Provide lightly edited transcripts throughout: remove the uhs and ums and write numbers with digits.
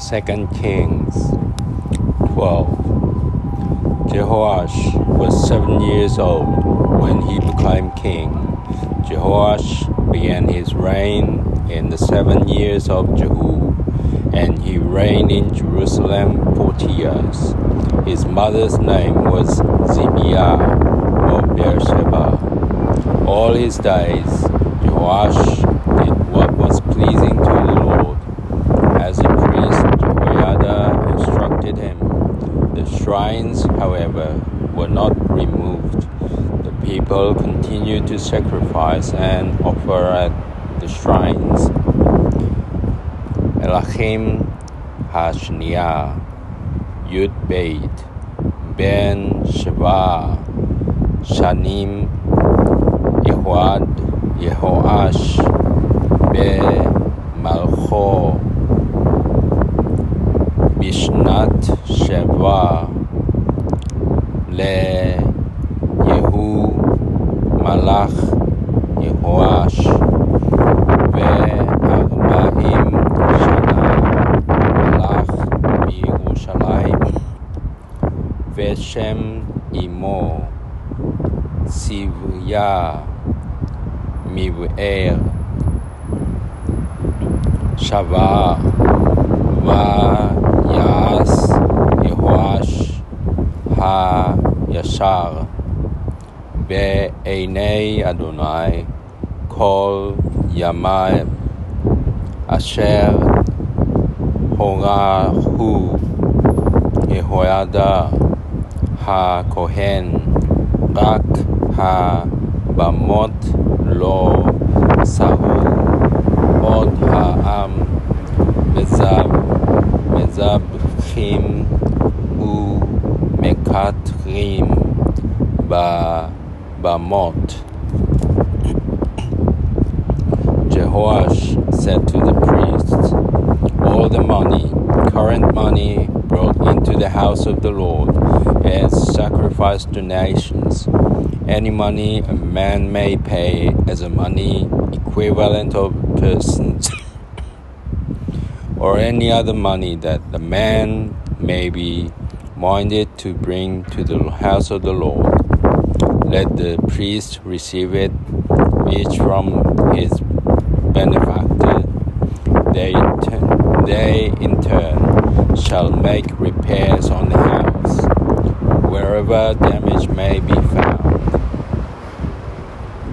2 Kings 12. Jehoash was 7 years old when he became king. Jehoash began his reign in the 7 years of Jehu, and he reigned in Jerusalem 40 years. His mother's name was Zibiah of Beersheba. All his days Jehoash did what was pleasing to the Lord, as the priest Jehoiada instructed him. The shrines, however, were not removed. The people continued to sacrifice and offer at the shrines. Mlכים, השניה, י' בית, בן 7 שנים, יהואש במלכו בשנת 7 ליהוא מלך יהואש ו40 שנה מלך בירושלים, ושם אמו ציוויה מבאר שבע. ויעש יהואש הישר בעיני אדוני כל ימיו, אשר הורהו יהוידע הכהן, רק הבמות לא שרו. עוד העם מזבחים ומקטרים בבמות. Jehoash said to the priests, all the money, current money, brought into the house of the Lord as sacrifice donations, any money a man may pay as a money equivalent of persons, or any other money that the man may be minded to bring to the house of the Lord, let the priest receive it, each from his benefactor. They in turn shall make repairs on the house, wherever damage may be found.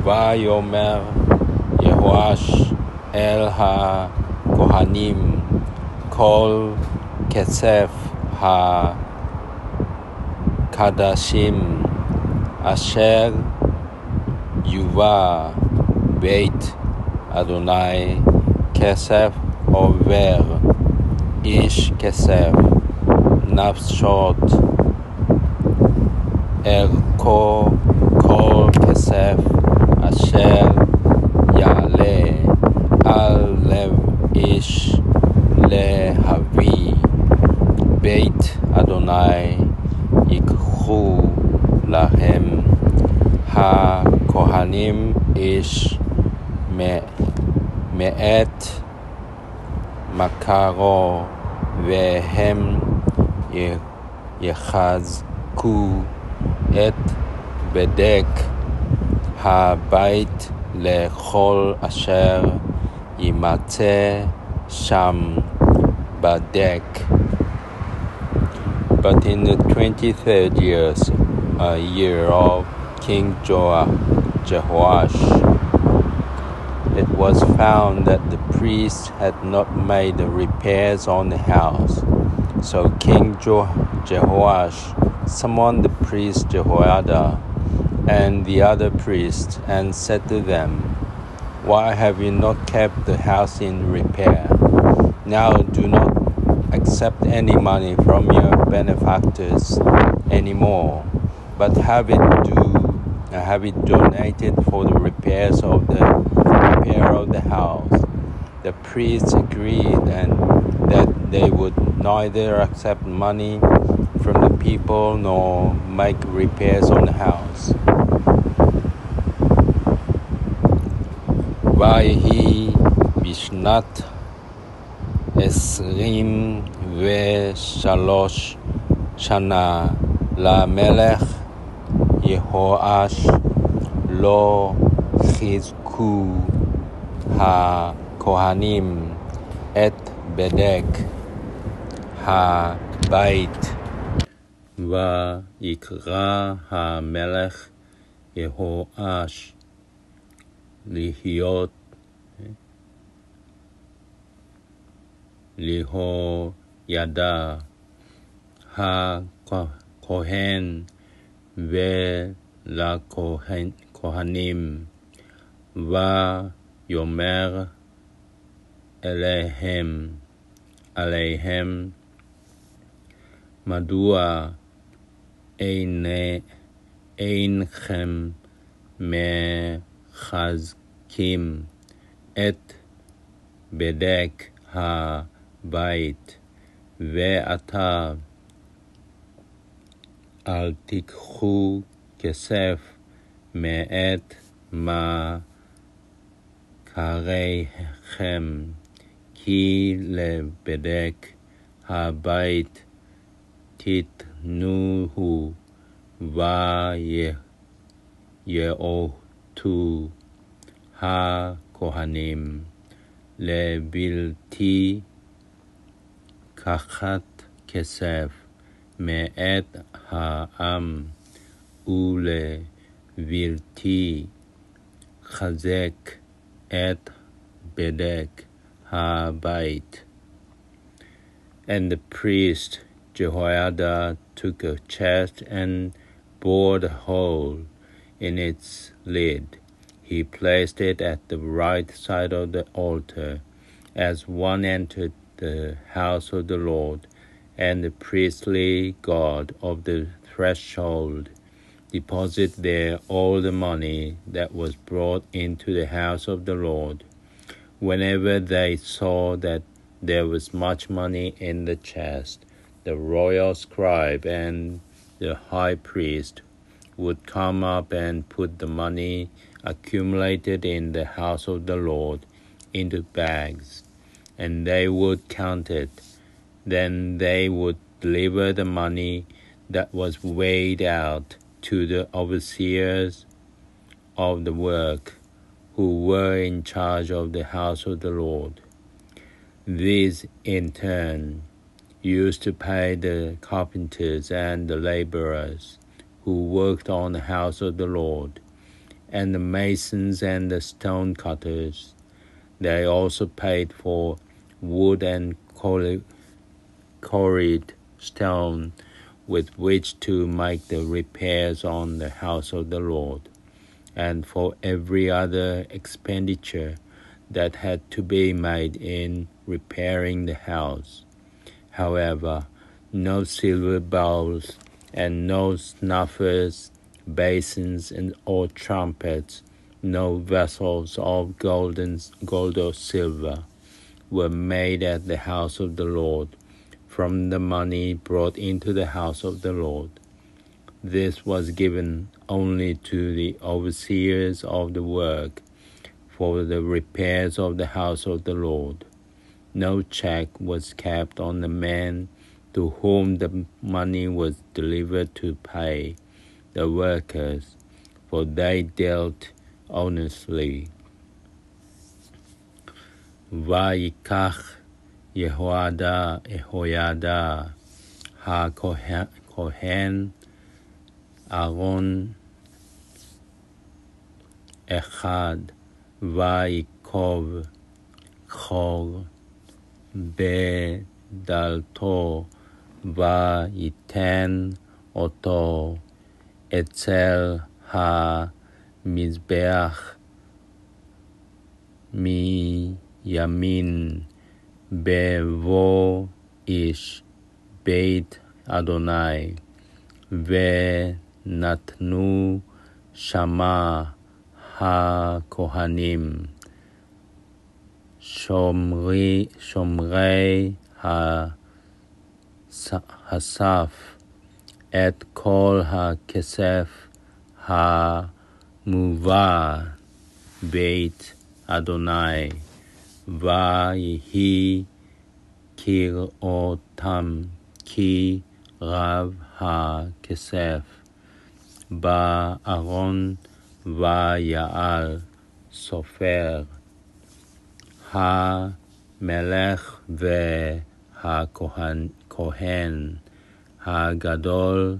ויאמר יהואש אל הכהנים, כל כסף הקדשים אשר יובא בית אדוני, כסף עובר, איש כסף, נפשות, ערכו כל כסף אשר יעלה על לב איש להביא בית אדוני, ייקחו להם הכהנים איש מאת מקרו, והם יחזקו את בדק הבית לכל אשר יימצא שם בדק. But in the 23rd year of King Jehoash, it was found that the priests had not made the repairs on the house. So King Jehoash summoned the priest Jehoiada and the other priests and said to them, why have you not kept the house in repair? Now do not accept any money from your benefactors anymore, but have it donated for the repair of the house. The priests agreed and that they would neither accept money from the people nor make repairs on the house. ויהי בשנת 20 ושלוש שנה למלך יהואש לא חיזקו הכהנים את בדק הבית, ויקרא המלך יהואש ליהוידע הכהן ולכהנים, ויאמר עליהם, מדוע אינכם מחזקים את בדק הבית, ועתה אל תיקחו כסף מאת מכריכם, כי לבדק הבית תיתנוהו, ויאותו הכהנים לבלתי קחת כסף מאת העם, ולבלתי חזק את בדק הבית. And the priest Jehoiada took a chest and bored a hole in its lid. He placed it at the right side of the altar as one entered the house of the Lord, and the priestly guard of the threshold deposited there all the money that was brought into the house of the Lord. Whenever they saw that there was much money in the chest, the royal scribe and the high priest would come up and put the money accumulated in the house of the Lord into bags, and they would count it. Then they would deliver the money that was weighed out to the overseers of the work, who were in charge of the house of the Lord. These, in turn, used to pay the carpenters and the laborers who worked on the house of the Lord, and the masons and the stone cutters. They also paid for wood and quarried stone with which to make the repairs on the house of the Lord, and for every other expenditure that had to be made in repairing the house. However, no silver bowls and no snuffers, basins or trumpets, no vessels of gold or silver were made at the house of the Lord from the money brought into the house of the Lord. This was given only to the overseers of the work for the repairs of the house of the Lord. No check was kept on the men to whom the money was delivered to pay the workers, for they dealt honestly. ויקח יהוידע הכהן ארון אחד, ויקוב חור בדלתו, ויתן אותו אצל המזבח מימין בבוא איש בית אדוני, ונתנו שמה הכהנים שומרי הסף את כל הכסף המובא בית אדוני, ויהי כראותם כי רב הכסף בארון ויעל סופר המלך והכהן הגדול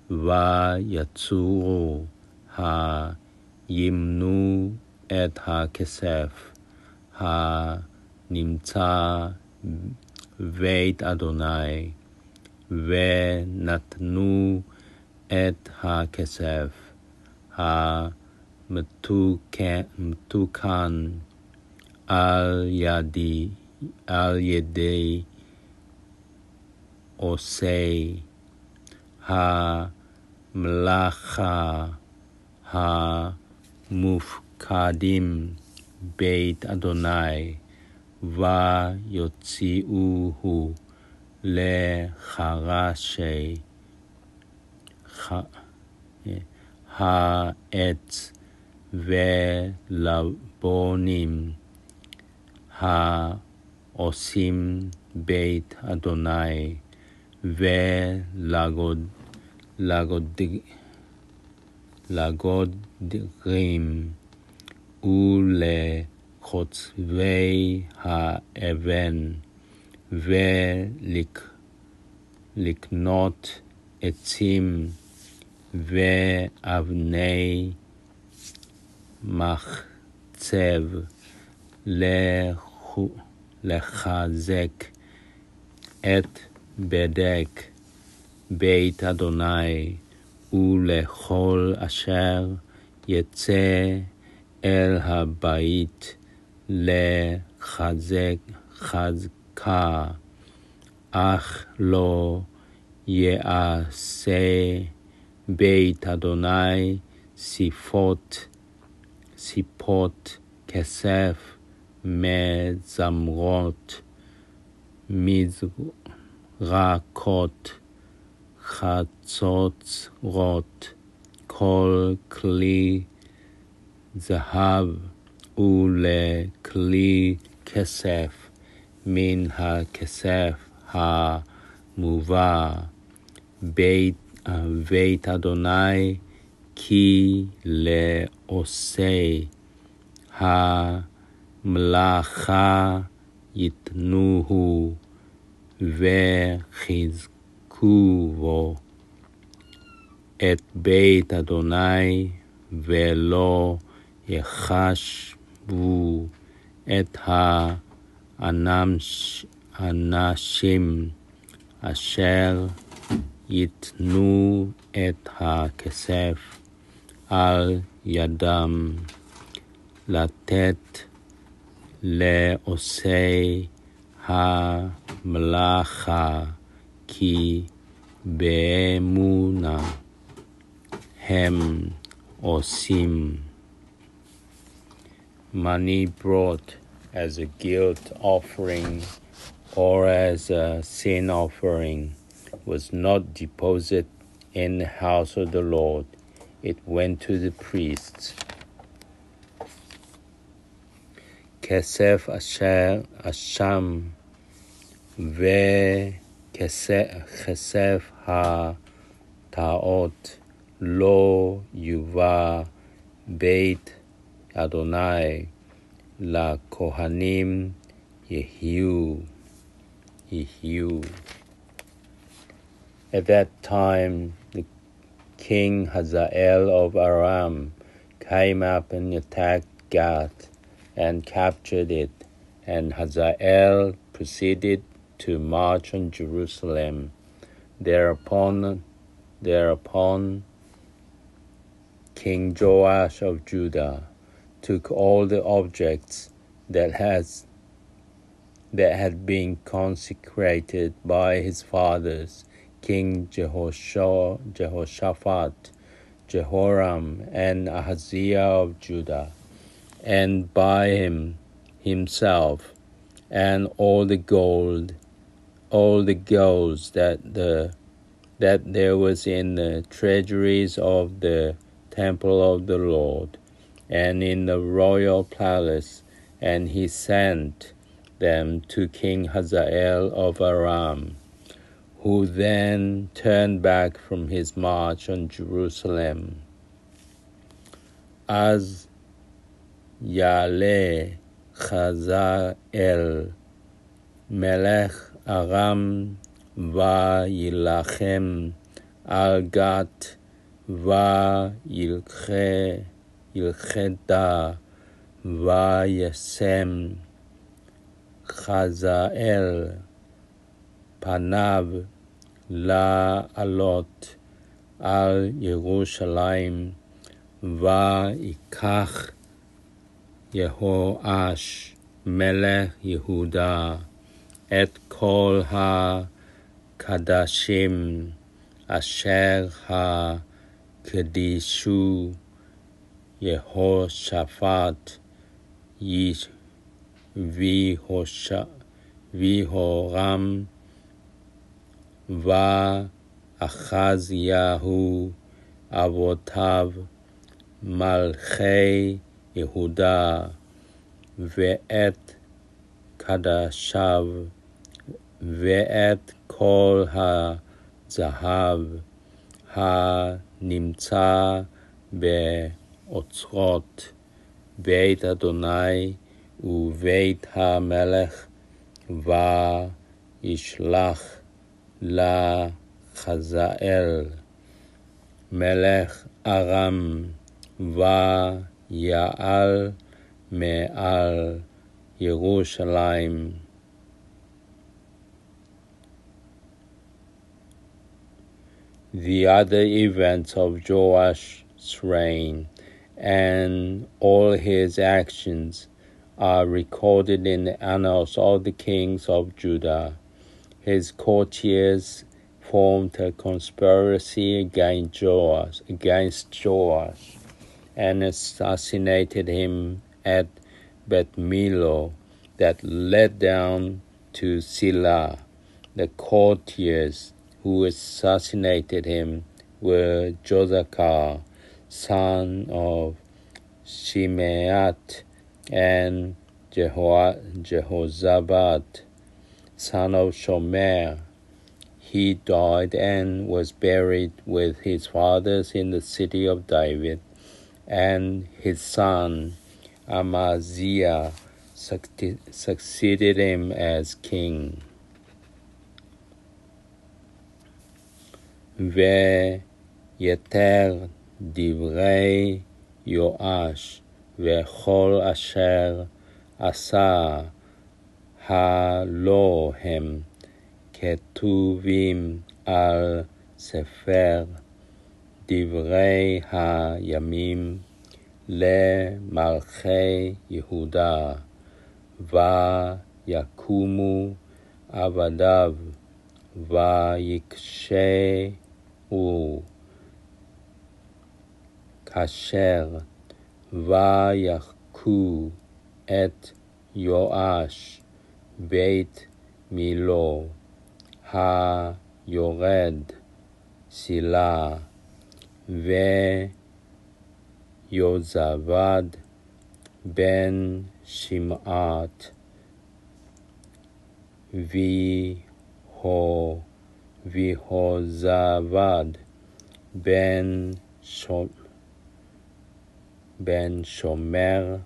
ויצורו ימנו את הכסף הנמצא בית אדוני ונתנו את הכסף המתוקן על ידי עושי המלאכה המופקדים בית אדוני ויוציאוהו לחרשי העץ ולבונים העושים בית אדוני ולגודרים ולחוצבי האבן ולקנות עצים ואבני מחצב לחזק את בדק בית אדוני ולכל אשר יצא אל הבית לחזקה אך לא יעשה בית אדוני סיפות כסף מזמרות מזרקות חצוצרות כל כלי זהב ולכלי כסף מן הכסף המובא בית אדוני כי לעושי המלאכה יתנוהו וחיזקו בו את בית אדוני ולא יחשבו את האנשים אשר ייתנו את הכסף על ידם לתת לעושי המלאכה כי באמונה הם עושים. Money brought as a guilt offering or as a sin offering was not deposited in the house of the Lord. It went to the priests. כסף אשם וכסף הטעות לא יובא בית אדוני לכהנים יהיו. At that time, the king Hazael of Aram came up and attacked Gath and captured it, and Hazael proceeded to march on Jerusalem. Thereupon King Joash of Judah took all the objects that had been consecrated by his fathers, King Jehoshaphat, Jehoram, and Ahaziah of Judah, and by himself, and all the gold that there was in the treasuries of the temple of the Lord, and in the royal palace, and he sent them to King Hazael of Aram, who then turned back from his march on Jerusalem. Az Ya'aleh Hazael Melech Aram vayilachem al Gat vayilcheda vayesem Hazael panav la'alot al Yerushalayim vayikach Yehoash melech Yehuda et kol ha-kadashim asher ha-kedishu Yehoshaphat vihoram va-achazyahu avotav malchei Yehuda ve'et kadashav ve'et kol ha-zahav ha-nimtza be'otzrot beit Adonai ובית המלך וישלח לחזאל מלך ארם ויעל מעל ירושלים. The other events of Joash's reign and all his actions are recorded in the annals of the kings of Judah. His courtiers formed a conspiracy against Joash and assassinated him at Beth Milo that led down to Silah. The courtiers who assassinated him were Josachar, son of Shimeat, and Jehozabad, son of Shomer. He died and was buried with his fathers in the city of David, and his son Amaziah succeeded him as king. Ve'yeter divrei Yoash וכל אשר עשה הלא הם כתובים על ספר דברי הימים למלכי יהודה ויקומו עבדיו ויקשרו כאשר ויכו את יואש בית מילו היורד סילה ויוזבד בן שמעת ויהוזבד בן שומר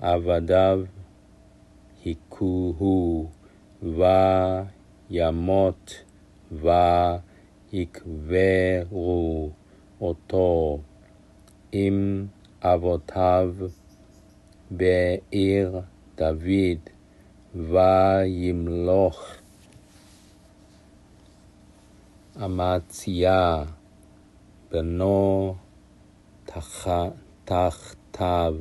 עבדיו הכוהו וימות ויקברו אותו עם אבותיו בעיר דוד וימלוך אמציה בנו תחתיו